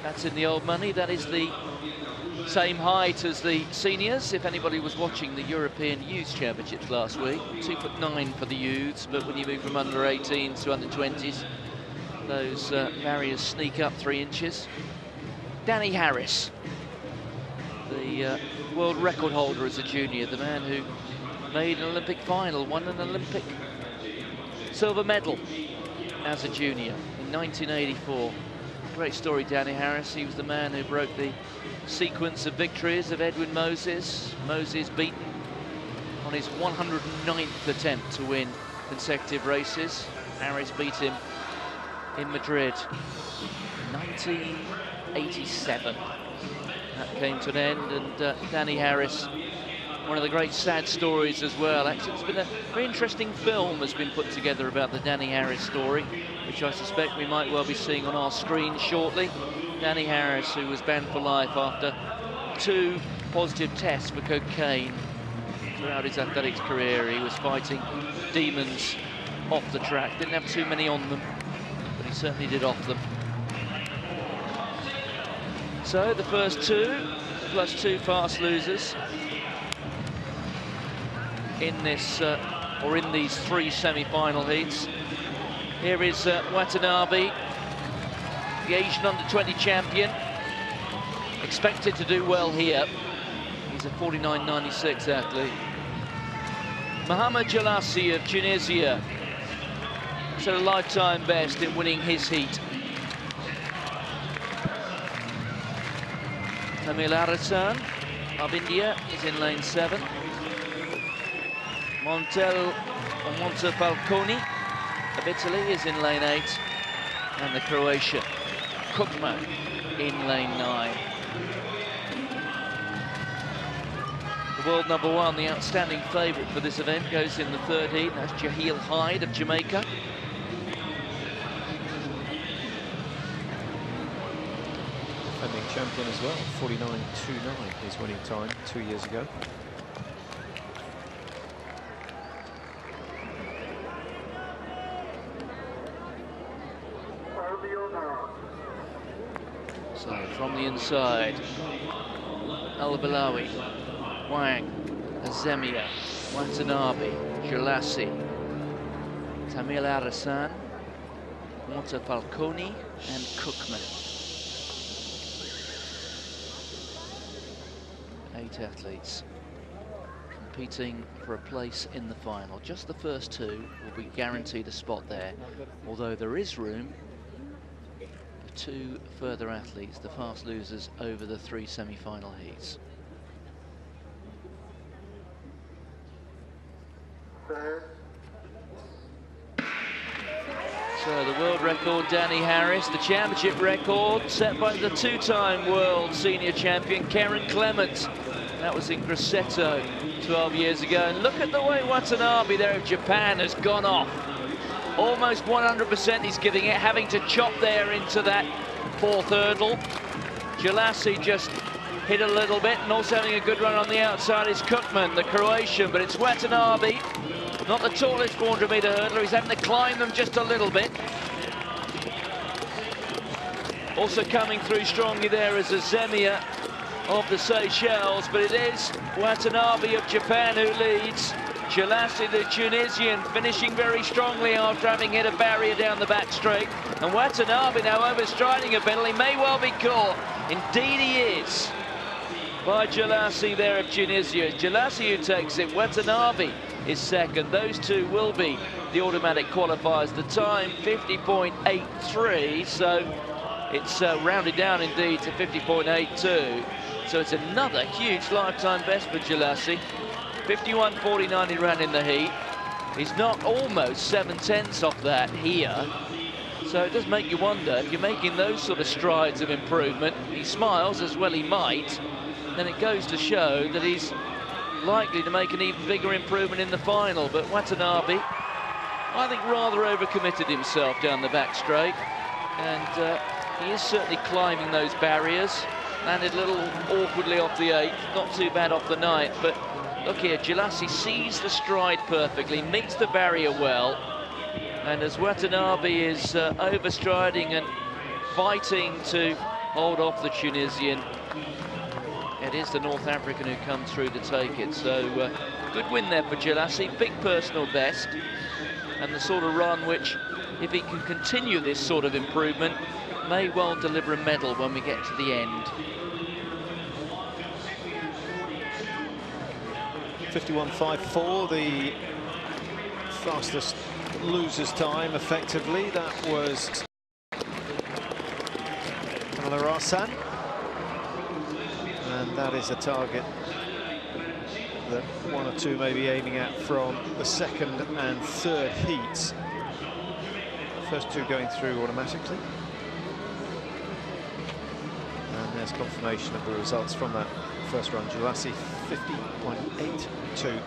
That's in the old money. That is the same height as the seniors. If anybody was watching the European Youth Championships last week, 2'9" for the youths, but when you move from under 18s to under 20s, those barriers sneak up 3 inches. Danny Harris, the world record holder as a junior, the man who made an Olympic final, won an Olympic silver medal as a junior in 1984. Great story, Danny Harris. He was the man who broke the sequence of victories of Edwin Moses. Moses beaten on his 109th attempt to win consecutive races. Harris beat him in Madrid, 1987. That came to an end, and Danny Harris, one of the great sad stories as well. Actually, it's been a very interesting film has been put together about the Danny Harris story, which I suspect we might well be seeing on our screen shortly. Danny Harris, who was banned for life after 2 positive tests for cocaine. Throughout his athletics career, he was fighting demons off the track. Didn't have too many on them, but he certainly did off them. So the first 2 plus 2 fast losers in this or in these 3 semi-final heats. Here is Watanabe, the Asian under-20 champion, expected to do well here. He's a 49.96 athlete. Mohamed Jelassi of Tunisia set a lifetime best in winning his heat. Tamil Arasan of India is in lane 7. Montefalcone of Italy is in lane 8. And the Croatian Kukman in lane 9. The world #1, the outstanding favourite for this event, goes in the 3rd heat. That's Jaheel Hyde of Jamaica. Defending champion as well, 49.29 his winning time 2 years ago. So from the inside, Al-Bilawi, Wang, Azemia, Watanabe, Jelassi, Tamil Arasan, Montefalcone and Kukman. 8 athletes competing for a place in the final. Just the first 2 will be guaranteed a spot there, although there is room for 2 further athletes, the fast losers, over the 3 semi-final heats. So the world record, Danny Harris. The championship record set by the 2-time world senior champion, Karen Clement. That was in Grosseto 12 years ago. And look at the way Watanabe there of Japan has gone off. Almost 100% he's giving it, having to chop there into that 4th hurdle. Jelassi just hit a little bit, and also having a good run on the outside is Kukman, the Croatian, but it's Watanabe, not the tallest 400-metre hurdler. He's having to climb them just a little bit. Also coming through strongly there is Azemia of the Seychelles, but it is Watanabe of Japan who leads. Jelassi, the Tunisian, finishing very strongly after having hit a barrier down the back straight. And Watanabe now overstriding a bit. He may well be caught. Indeed he is, by Jelassi there of Tunisia. Jelassi who takes it. Watanabe is second. Those 2 will be the automatic qualifiers. The time, 50.83, so it's rounded down indeed to 50.82. So it's another huge lifetime best for Jelassi. 51.49 he ran in the heat. He's knocked almost 7/10 off that here. So it does make you wonder, if you're making those sort of strides of improvement, he smiles, as well he might, then it goes to show that he's likely to make an even bigger improvement in the final. But Watanabe, I think, rather overcommitted himself down the back straight, and he is certainly climbing those barriers. Landed a little awkwardly off the 8th, not too bad off the 9th, but look here, Jelassi sees the stride perfectly, meets the barrier well, and as Watanabe is overstriding and fighting to hold off the Tunisian. It is the North African who comes through to take it. So good win there for Jelassi, big personal best, and the sort of run which, if he can continue this sort of improvement, may well deliver a medal when we get to the end. 51.54, the fastest loser's time, effectively. That was Arslan. And that is a target that one or two may be aiming at from the second and third heats. First two going through automatically. And there's confirmation of the results from that first run. Jelassi 50.82.